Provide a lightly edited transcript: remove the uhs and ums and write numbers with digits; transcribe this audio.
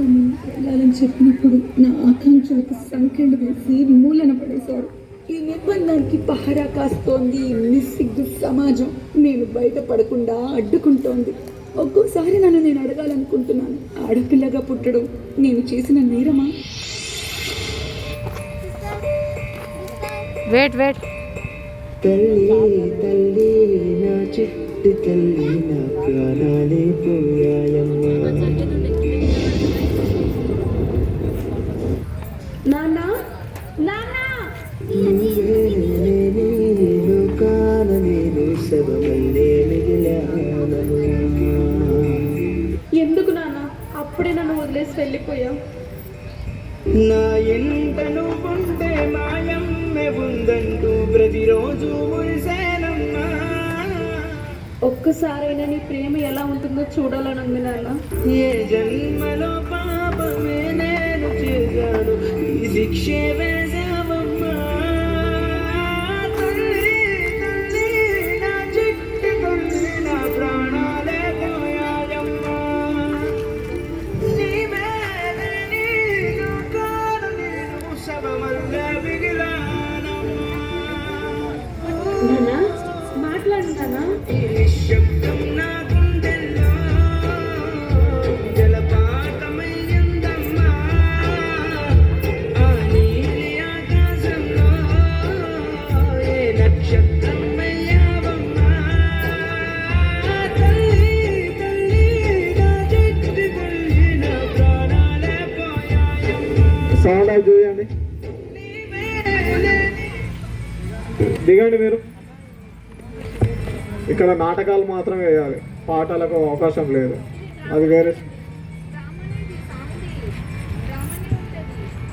వెళ్ళాలని చెప్పినప్పుడు నా ఆకాంక్షలకు సంఖ్యలు వేసి మూలన పడేశారు. ఈ నిర్బంధానికి పహరా కాస్తోంది నిస్సిగ్గు సమాజం. నేను బయట పడకుండా అడ్డుకుంటోంది. ఒక్కోసారి నన్ను నేను అడగాలనుకుంటున్నాను, ఆడపిల్లగా పుట్టడం నేను చేసిన నేరమా? తల్లి తల్లి నా చిట్టి తల్లి నా ప్రాణాలే పోయాయమ్మా. నాన్నా నాన్నా లోకాన నేను శవమల్లే మిగిలానమ్మా. ఎందుకు నాన్న అప్పుడే నన్ను వదిలేసి వెళ్ళిపోయావు? నా ఎంట నువ్వుంటే మాయమ్మె ఉందంటూ ప్రతిరోజు మురిసేనమ్మా. ఒక్కసారైనా నీ ప్రేమ ఎలా ఉంటుందో చూడాలని ఉంది నాన్న. ఏ జన్మలో పాపమే నేను చేశాను, ఈ శిక్షే వేశావమ్మా. తల్లి తల్లి నా చిట్టి తల్లి నా ప్రాణాలే పోయాయమ్మా. నీవే నేను కాను నేను శవమల్లే మిగిలానమ్మా. నాన్నా మాట్లాడుతానా? ఈ నిశ్శబ్దం నా గుండెల్లో జలపాతమయ్యిందమ్మా. ఆ నీలి ఆకాశంలో ఏ నక్షత్రం అయ్యావమ్మా. తల్లి తల్లి నా చిట్టి తల్లి నా ప్రాణాలే పోయాయమ్మా. సౌండ్ అది చూడండి, దిగండి మీరు. ఇక్కడ నాటకాలు మాత్రమే వేయాలి, పాటలకు అవకాశం లేదు. అది వేరే